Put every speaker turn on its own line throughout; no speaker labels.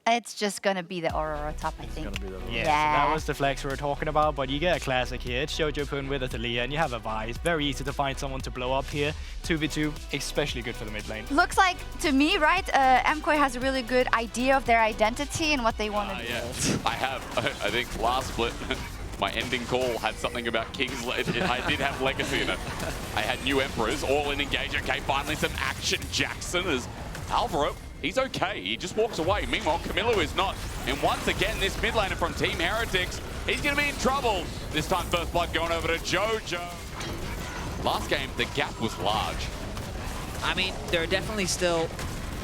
It's just gonna be the Aurora top, I think.
Yeah, so that was the flex we were talking about, but you get a classic here. It's Jojo putting with a Talia, and you have a Vi. It's very easy to find someone to blow up here. 2v2, especially good for the mid lane.
Looks like, to me, right, MKOI has a really good idea of their identity and what they want to do.
Yeah, I have. I think last split, my ending call had something about King's... I did have Legacy in it. I had new Emperors, all in engage. Okay, finally some action. Jackson is Alvaro. He's okay, he just walks away. Meanwhile, Camilo is not. And once again, this mid laner from Team Heretics, he's gonna be in trouble. This time, first blood going over to Jojo. Last game, the gap was large.
I mean, there are definitely still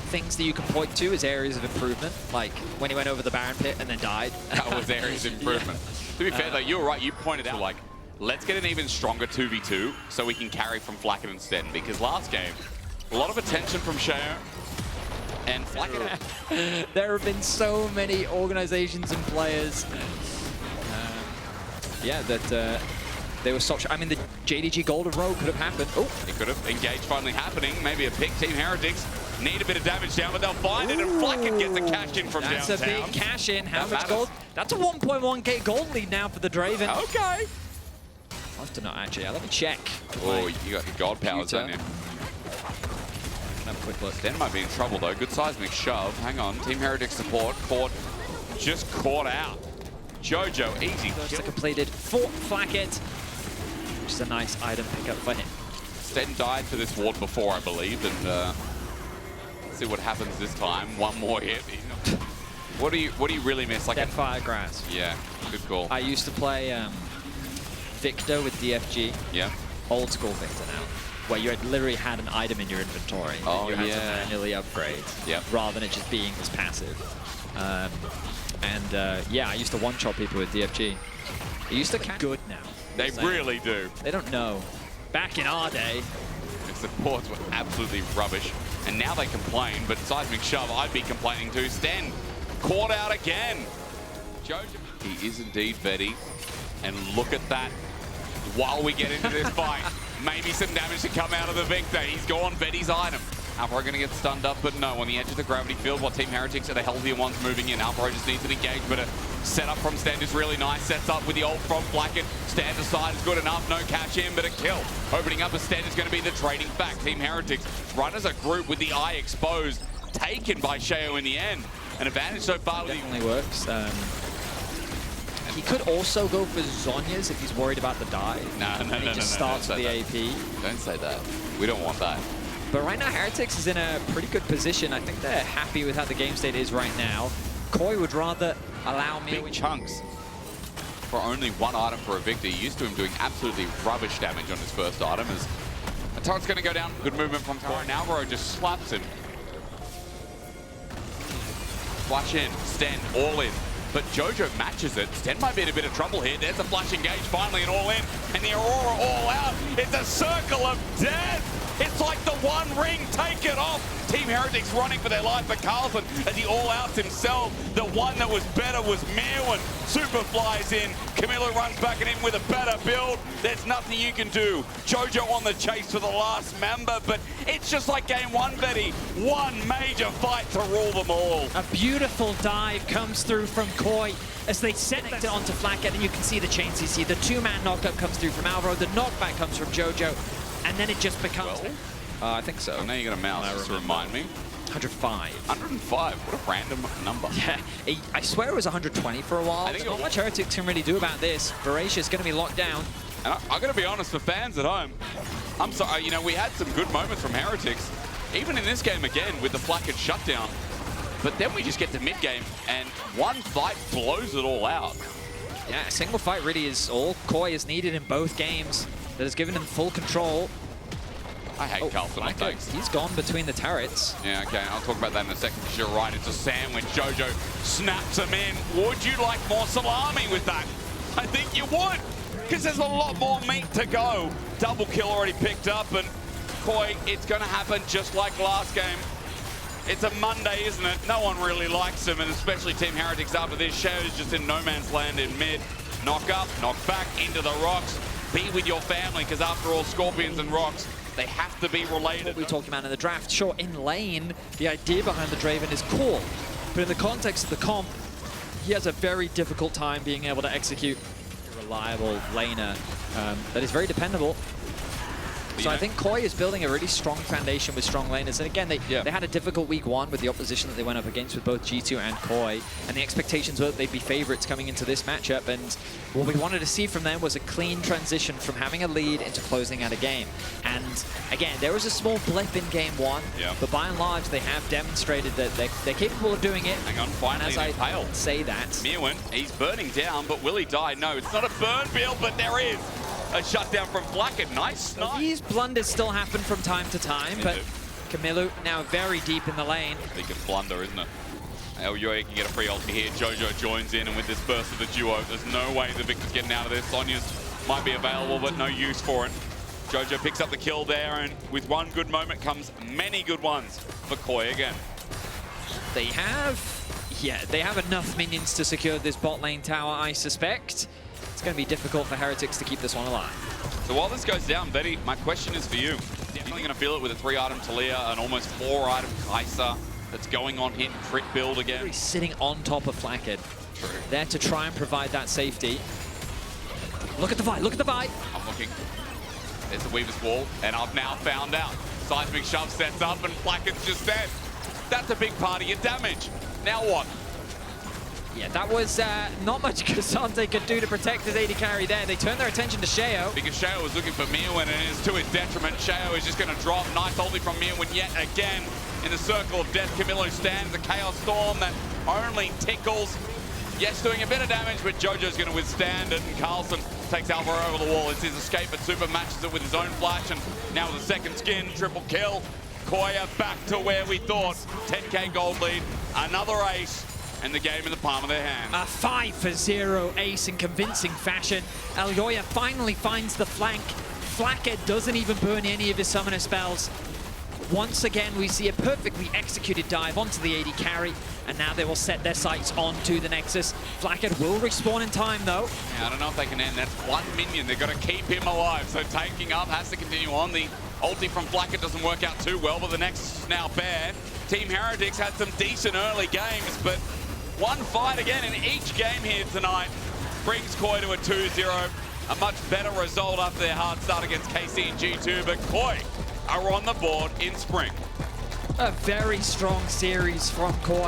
things that you can point to as areas of improvement, like when he went over the Baron pit and then died.
That was areas of improvement. To be fair though, you were right, you pointed out, like, let's get an even stronger 2v2 so we can carry from Flacken and Sten, because last game, a lot of attention from Sheo. And
there have been so many organizations and players, that they were such. I mean, the JDG Golden Road could have happened. Oh,
it could have. Engage finally happening. Maybe a pick. Team Heretics need a bit of damage down, but they'll find it, and Flacken gets a cash in from downtown.
That's a big cash in. How much gold? That's a 1.1k gold lead now for the Draven.
Okay.
I have to know actually. Let me check.
Oh, you got the god powers, don't you?
Have a quick look.
Sten might be in trouble though. Good seismic shove. Hang on. Team Heretics support. Just caught out. Jojo, easy kill.
Completed for Flacket. Which is a nice item pickup for him.
Sten died to this ward before, I believe, and let's see what happens this time. One more hit. What do you really miss? Like
Fire Grass.
Yeah, good call.
I used to play Victor with DFG.
Yeah.
Old school Victor now. Where you had literally had an item in your inventory that you had to manually upgrade, rather than it just being this passive. Yeah, I used to one-shot people with DFG. They used to catch good now.
They really do.
They don't know. Back in our day,
the supports were absolutely rubbish, and now they complain. But seismic shove, I'd be complaining too. Sten caught out again. Jojo, he is indeed Betty, and look at that. While we get into this fight. Maybe some damage to come out of the Victor. He's gone, Betty's item. Alvaro going to get stunned up, but no, on the edge of the gravity field, while Team Heretics are the healthier ones moving in. Alvaro just needs an engage, but a setup from Stand is really nice. Sets up with the ult from Flacken. Stand aside is good enough, no catch in, but a kill. Opening up a Stand is going to be the trading back. Team Heretics run as a group with the eye exposed, taken by Sheo in the end. An advantage so far.
Definitely works. He could also go for Zhonya's if he's worried about the dive.
No.
He just starts with the AP.
Don't say that. We don't want that.
But right now, Heretics is in a pretty good position. I think they're happy with how the game state is right now. Koi would rather allow me
big chunks for only one item for a Victor. Used to him doing absolutely rubbish damage on his first item. As the turret's going to go down. Good movement from Koi. Now Alvaro just slaps him. Flash in. Sten all in. But Jojo matches it. Sten might be in a bit of trouble here. There's a flash engage, finally, and all in. And the Aurora all out. It's a circle of death. It's like the One Ring, take it off. Team Heretics running for their life, but Carlson, as he all outs himself, the one that was better was Mew, and Super flies in. Camilo runs back at him with a better build. There's nothing you can do. Jojo on the chase for the last member, but it's just like game one, Betty. One major fight to rule them all.
A beautiful dive comes through from Koi as they set it onto Flacket, and you can see the chain CC. The two-man knockup comes through from Alvaro. The knockback comes from Jojo. And then it just becomes...
I think so.
I know you're going to mouse just to remind me.
105.
105? What a random number.
Yeah, I swear it was 120 for a while. I think not much Heretics can really do about this. Voracious going to be locked down.
And I got to be honest, for fans at home, I'm sorry, you know, we had some good moments from Heretics, even in this game again with the Flacket shutdown. But then we just get to mid-game, and one fight blows it all out.
Yeah, a single fight really is all Koi is needed in both games. That has given him full control.
I hate Carlson, thanks.
He's gone between the turrets.
Yeah, okay, I'll talk about that in a second, because you're right, it's a sandwich. Jojo snaps him in. Would you like more salami with that? I think you would, because there's a lot more meat to go. Double kill already picked up, and Koi, it's going to happen just like last game. It's a Monday, isn't it? No one really likes him, and especially Team Heretics after this. Shadow's just in no man's land in mid. Knock up, knock back into the rocks. Be with your family, because after all, Scorpions and rocks, they have to be related.
What we talked about in the draft, sure, in lane, the idea behind the Draven is cool.
But in the context of the comp, he has a very difficult time being able to execute.
A reliable laner that is very dependable. So I think KOI is building a really strong foundation with strong laners. And again, they had a difficult week 1 with the opposition that they went up against with both G2 and KOI. And the expectations were that they'd be favorites coming into this matchup. And what we wanted to see from them was a clean transition from having a lead into closing out a game. And again, there was a small blip in game 1, but by and large, they have demonstrated that they're capable of doing it.
Hang on, finally,
and as I
Pale.
say that,
Mewin, he's burning down, but will he die? No, it's not a burn build, but there is a shutdown from Blackhead. Nice snipe.
These blunders still happen from time to time, but Camilo now very deep in the lane.
Biggest blunder, isn't it? LUA can get a free ulti here. Jojo joins in, and with this burst of the duo, there's no way the Victor's getting out of this. Sonya's might be available, but no use for it. Jojo picks up the kill there, and with one good moment comes many good ones for KOI again.
They have enough minions to secure this bot lane tower, I suspect. It's going to be difficult for Heretics to keep this one alive.
So while this goes down, Betty, my question is for you. Definitely going to feel it with a 3-item Talia, an almost 4-item Kai'Sa that's going on hit crit build again.
He's sitting on top of Blackhead. There to try and provide that safety. Look at the fight, look at the fight.
I'm looking. There's the Weaver's Wall, and I've now found out. Seismic Shove sets up, and Blackhead's just dead. That's a big part of your damage. Now what?
Yeah, that was not much Kazante could do to protect his AD carry there. They turned their attention to Sheo.
Because Sheo was looking for Mewin, and it is to his detriment. Sheo is just going to drop. Nice ulti from Mewin yet again. In the circle of death, Camilo stands. A Chaos Storm that only tickles. Yes, doing a bit of damage, but Jojo's going to withstand it. And Carlson takes Alpha over the wall. It's his escape, but Super matches it with his own flash. And now with a second skin, triple kill. KOI back to where we thought. 10k gold lead. Another ace. And the game in the palm of their hand.
A 5-for-0 ace in convincing fashion. Elyoya finally finds the flank. Blackhead doesn't even burn any of his summoner spells. Once again, we see a perfectly executed dive onto the AD carry, and now they will set their sights onto the Nexus. Blackhead will respawn in time, though.
Yeah, I don't know if they can end. That's one minion. They've got to keep him alive. So taking up has to continue on. The ulti from Blackhead doesn't work out too well, but the Nexus is now bare. Team Heretics had some decent early games, but one fight again in each game here tonight brings KOI to a 2-0. A much better result after their hard start against KC and G2, but KOI are on the board in spring.
A very strong series from KOI.